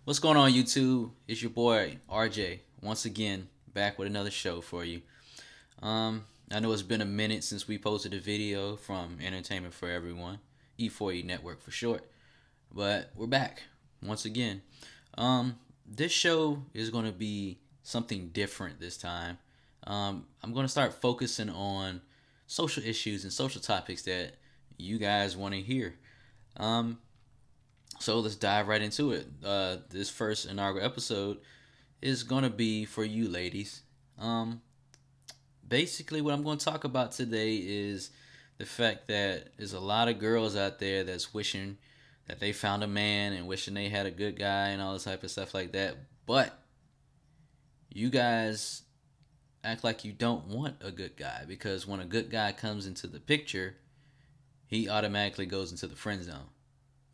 What's going on, YouTube? It's your boy RJ once again back with another show for you. I know it's been a minute since we posted a video from Entertainment for Everyone, E4E Network for short, but we're back once again. This show is going to be something different this time. I'm going to start focusing on social issues and social topics that you guys want to hear. Um, so let's dive right into it. This first inaugural episode is gonna be for you ladies. Um, Basically, what I'm going to talk about today is the fact that there's a lot of girls out there that's wishing that they found a man and wishing they had a good guy and all this type of stuff like that. But you guys act like you don't want a good guy because when a good guy comes into the picture, he automatically goes into the friend zone.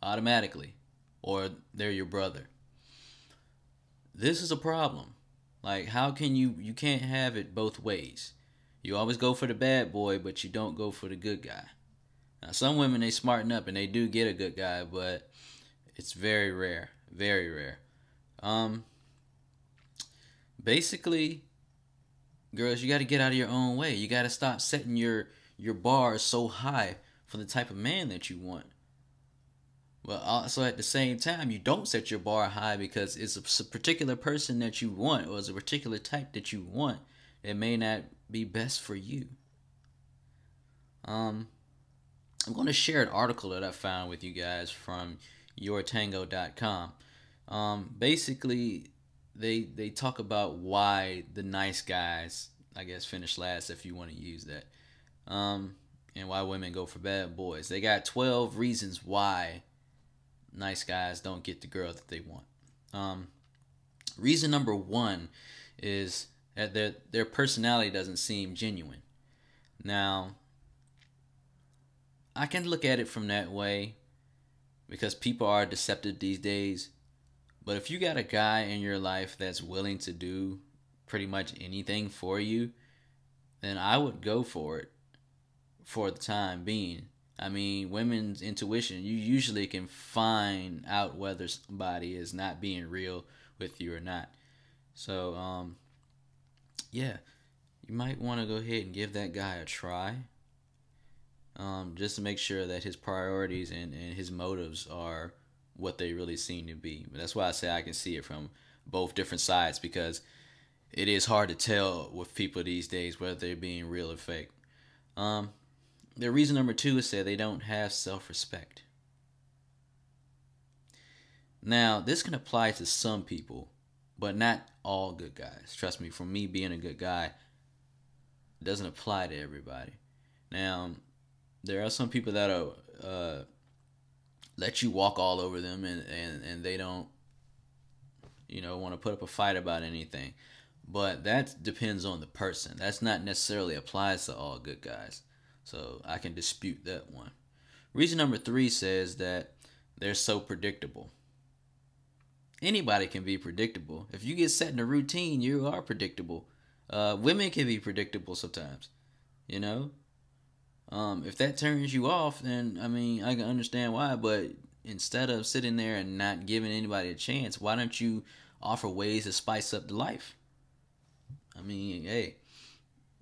Automatically. Or they're your brother. This is a problem. Like, how can you can't have it both ways. You always go for the bad boy, but you don't go for the good guy. Now, some women, they smarten up and they do get a good guy, but it's very rare. Very rare. Um, Basically, girls, you got to get out of your own way. You got to stop setting your bar so high for the type of man that you want. But also at the same time, you don't set your bar high because it's a particular person that you want or it's a particular type that you want that may not be best for you. Um, I'm going to share an article that I found with you guys from yourtango.com. Basically, they talk about why the nice guys, I guess, finish last if you want to use that, and why women go for bad boys. They got 12 reasons why nice guys don't get the girl that they want. Um, Reason number one is that their personality doesn't seem genuine. Now, I can look at it from that way because people are deceptive these days. But if you got a guy in your life that's willing to do pretty much anything for you, then I would go for it for the time being. I mean, women's intuition, you usually can find out whether somebody is not being real with you or not. So, yeah, you might want to go ahead and give that guy a try, just to make sure that his priorities and his motives are what they really seem to be. But that's why I say I can see it from both different sides because it is hard to tell with people these days whether they're being real or fake. Um, the reason number two is that they don't have self-respect. Now, this can apply to some people, but not all good guys. Trust me, for me being a good guy, it doesn't apply to everybody. Now, there are some people that'll let you walk all over them and they don't, want to put up a fight about anything. But that depends on the person. That's not necessarily applies to all good guys. So I can dispute that one. Reason number three says that they're so predictable. Anybody can be predictable. If you get set in a routine, you are predictable. Women can be predictable sometimes. You know, if that turns you off, then I mean I can understand why. But instead of sitting there and not giving anybody a chance, why don't you offer ways to spice up the life? I mean, hey,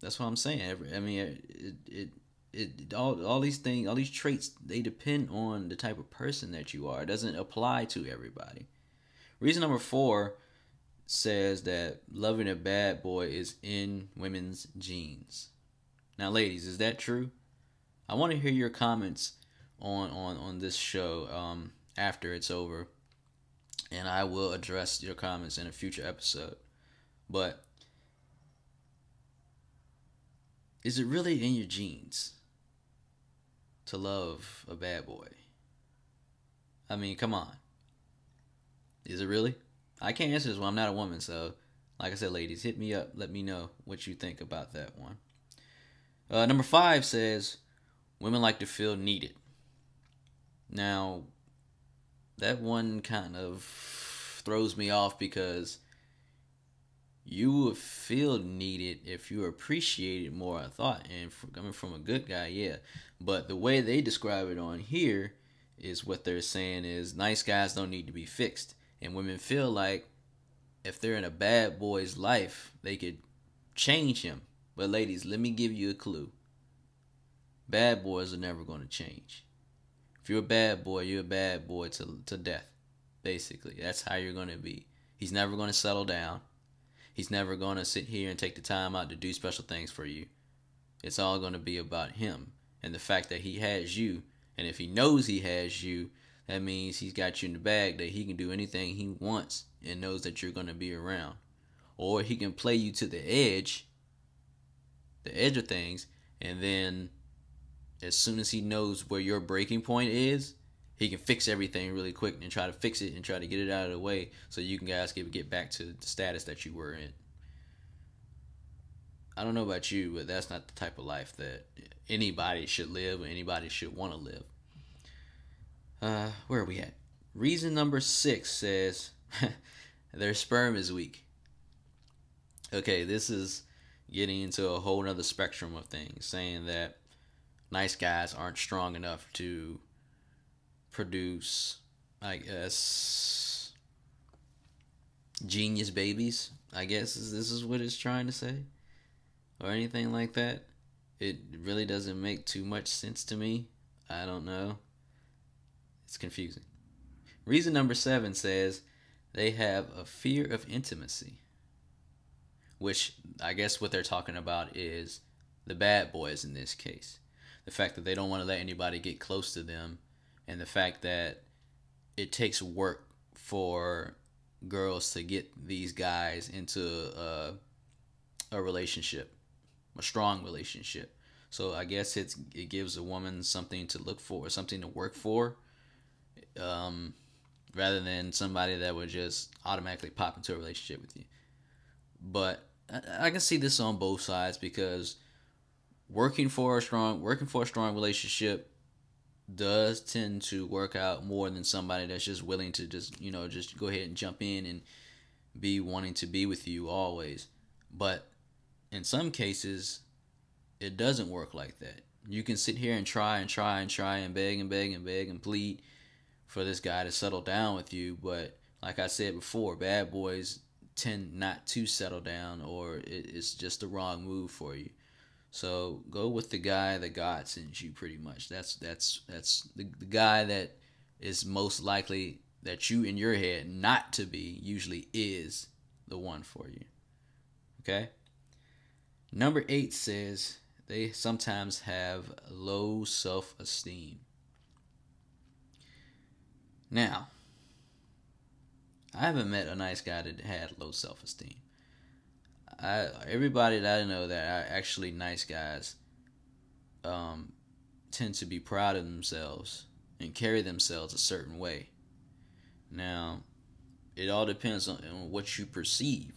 that's what I'm saying. I mean, all these things, all these traits, they depend on the type of person that you are. It doesn't apply to everybody. Reason number four says that loving a bad boy is in women's genes. Now, ladies, is that true? I want to hear your comments on this show after it's over, and I will address your comments in a future episode. But is it really in your genes to love a bad boy? I mean, come on. Is it really? I can't answer this one. I'm not a woman, so like I said, ladies, hit me up. Let me know what you think about that one. Number five says women like to feel needed. Now, that one kind of throws me off because you would feel needed if you appreciated more, I thought. And coming from a good guy, yeah. But the way they describe it on here is what they're saying is nice guys don't need to be fixed. And women feel like if they're in a bad boy's life, they could change him. But ladies, let me give you a clue. Bad boys are never going to change. If you're a bad boy, you're a bad boy to death. Basically, that's how you're going to be. He's never going to settle down. He's never going to sit here and take the time out to do special things for you. It's all going to be about him and the fact that he has you. And if he knows he has you, that means he's got you in the bag that he can do anything he wants and knows that you're going to be around. Or he can play you to the edge of things, and then as soon as he knows where your breaking point is, he can fix everything really quick and try to fix it and try to get it out of the way so you guys can get back to the status that you were in. I don't know about you, but that's not the type of life that anybody should live or anybody should want to live. Where are we at? Reason number 6 says their sperm is weak. Okay, this is getting into a whole nother spectrum of things, saying that nice guys aren't strong enough to produce, I guess, genius babies. I guess this is what it's trying to say, or anything like that. It really doesn't make too much sense to me. I don't know. It's confusing. Reason number 7 says they have a fear of intimacy, which I guess what they're talking about is the bad boys in this case. The fact that they don't want to let anybody get close to them, and the fact that it takes work for girls to get these guys into a relationship, a strong relationship. So I guess it gives a woman something to look for, something to work for, rather than somebody that would just automatically pop into a relationship with you. But I can see this on both sides, because working for a strong relationship does tend to work out more than somebody that's just willing to just go ahead and jump in and be wanting to be with you always. But in some cases, it doesn't work like that. You can sit here and try and beg and plead for this guy to settle down with you, but like I said before, bad boys tend not to settle down, or it's just the wrong move for you. So go with the guy that God sends you, pretty much. That's the guy that is most likely that you in your head not to be usually is the one for you. Okay? Number 8 says they sometimes have low self-esteem. Now, I haven't met a nice guy that had low self-esteem. Everybody that I know that are actually nice guys tend to be proud of themselves and carry themselves a certain way. Now, it all depends on what you perceive.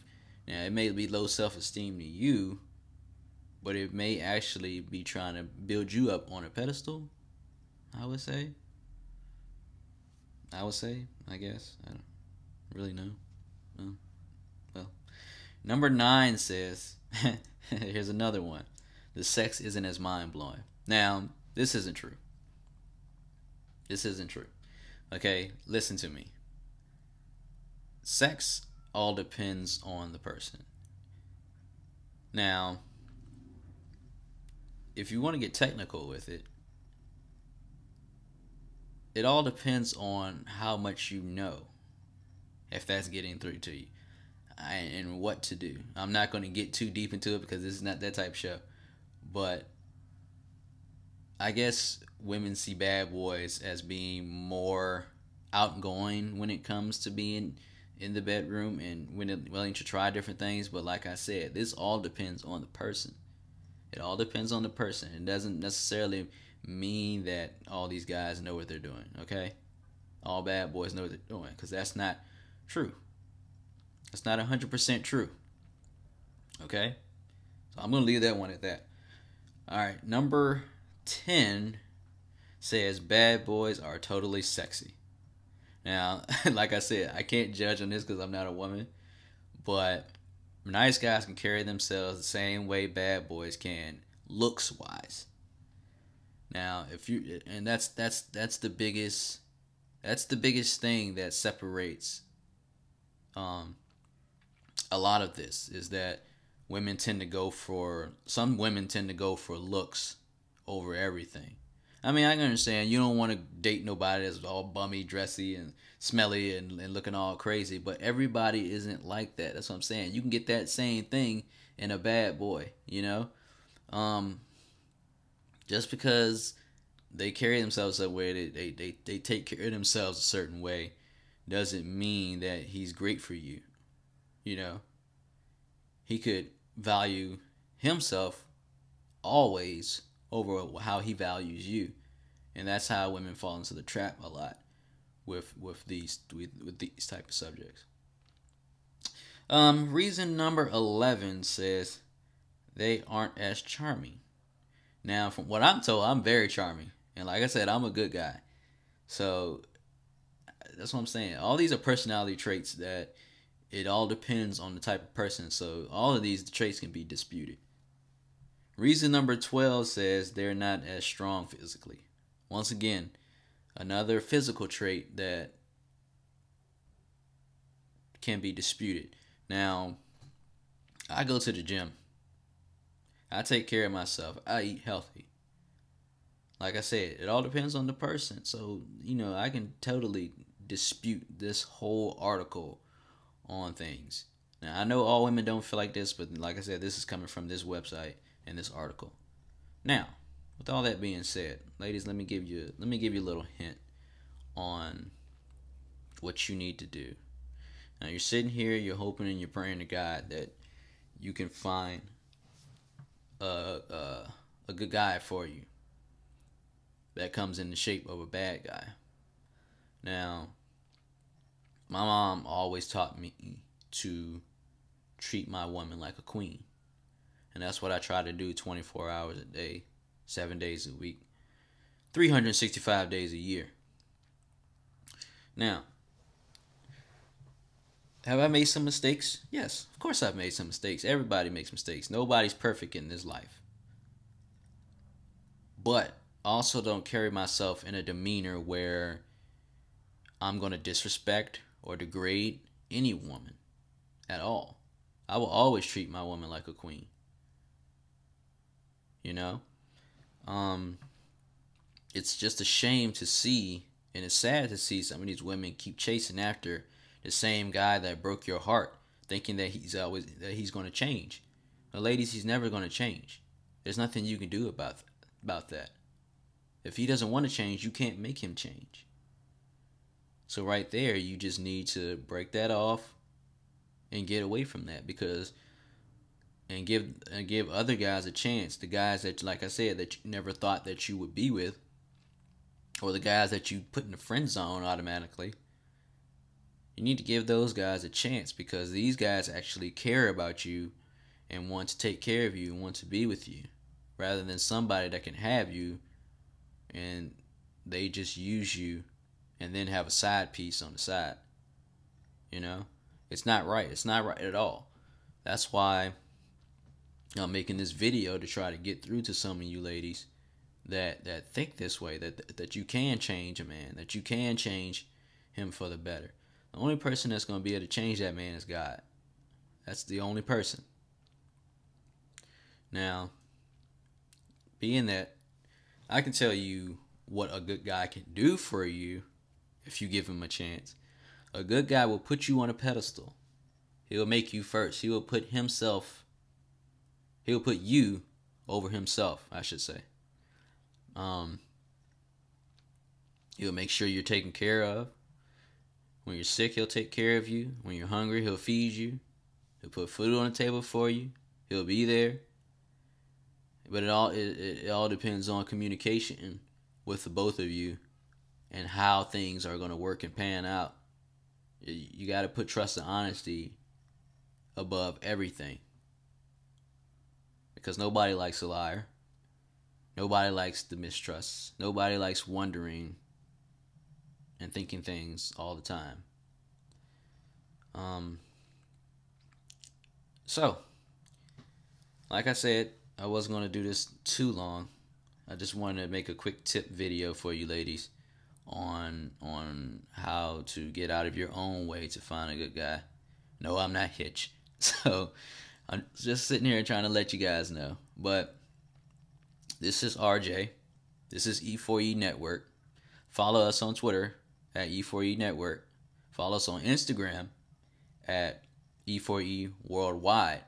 Now, it may be low self-esteem to you, but it may actually be trying to build you up on a pedestal, I would say. I guess. I don't really know. Well. Number 9 says, here's another one. The sex isn't as mind-blowing. Now, this isn't true. Okay, listen to me. Sex all depends on the person. Now, if you want to get technical with it, it all depends on how much you know, if that's getting through to you, and what to do. I'm not going to get too deep into it because this is not that type of show. But I guess women see bad boys as being more outgoing when it comes to being in the bedroom and willing to try different things. But like I said, this all depends on the person. It all depends on the person. It doesn't necessarily mean that all these guys know what they're doing, okay? All bad boys know what they're doing, because that's not true. That's not 100% true, okay? So I'm going to leave that one at that. All right, number 10 says bad boys are totally sexy. Now, like I said, I can't judge on this because I'm not a woman, but nice guys can carry themselves the same way bad boys can, looks-wise. Now, that's the biggest thing that separates um, a lot of this is that some women tend to go for looks over everything. I mean, I can understand you don't want to date nobody that's all bummy, dressy, and smelly and looking all crazy, but everybody isn't like that. That's what I'm saying. You can get that same thing in a bad boy, you know? Um, just because they carry themselves that way, they take care of themselves a certain way, doesn't mean that he's great for you, you know? He could value himself always over how he values you, and that's how women fall into the trap a lot with these type of subjects. Reason number 11 says they aren't as charming. Now, from what I'm told, I'm very charming, and like I said, I'm a good guy. So that's what I'm saying. All these are personality traits that it all depends on the type of person. So all of these traits can be disputed. Reason number 12 says they're not as strong physically. Once again, another physical trait that can be disputed. Now, I go to the gym. I take care of myself. I eat healthy. Like I said, it all depends on the person. So, I can totally dispute this whole article on things. Now, I know all women don't feel like this, but like I said, this is coming from this website and this article. Now, with all that being said, ladies, let me give you a little hint on what you need to do. Now, you're sitting here, you're hoping and you're praying to God that you can find a good guy for you that comes in the shape of a bad guy. Now, my mom always taught me to treat my woman like a queen. And that's what I try to do 24 hours a day, 7 days a week, 365 days a year. Now, have I made some mistakes? Yes, of course I've made some mistakes. Everybody makes mistakes. Nobody's perfect in this life. But I also don't carry myself in a demeanor where I'm going to disrespect or degrade any woman at all. I will always treat my woman like a queen. It's just a shame to see, and it's sad to see some of these women keep chasing after the same guy that broke your heart, thinking that he's going to change. But ladies, he's never going to change. There's nothing you can do about that. If he doesn't want to change, you can't make him change. So right there, you just need to break that off and get away from that, and give other guys a chance. The guys that, like I said, that you never thought that you would be with, or the guys that you put in the friend zone automatically. You need to give those guys a chance, because these guys actually care about you and want to take care of you and want to be with you, rather than somebody that can have you and they just use you and then have a side piece on the side. It's not right. It's not right at all. That's why I'm making this video, to try to get through to some of you ladies that think this way, that you can change a man, that you can change him for the better. The only person that's going to be able to change that man is God. That's the only person. Now, being that I can tell you what a good guy can do for you if you give him a chance. A good guy will put you on a pedestal. He'll make you first. He will put you over himself, I should say. He'll make sure you're taken care of. When you're sick, he'll take care of you. When you're hungry, he'll feed you. He'll put food on the table for you. He'll be there. But it all depends on communication with the both of you and how things are going to work and pan out. You got to put trust and honesty above everything, because nobody likes a liar. Nobody likes the mistrust. Nobody likes wondering and thinking things all the time. So, like I said, I wasn't going to do this too long. I just wanted to make a quick tip video for you ladies on how to get out of your own way to find a good guy. No, I'm not Hitch. So I'm just sitting here trying to let you guys know. But this is RJ. This is E4E Network. Follow us on Twitter at E4E Network. Follow us on Instagram at E4E Worldwide.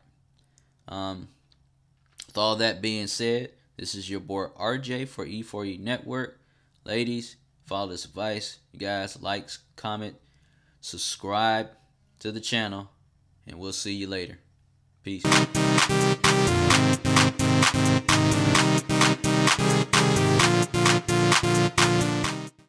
With all that being said, this is your boy RJ for E4E Network. Ladies, follow this advice. You guys, likes, comment, subscribe to the channel, and we'll see you later. Peace.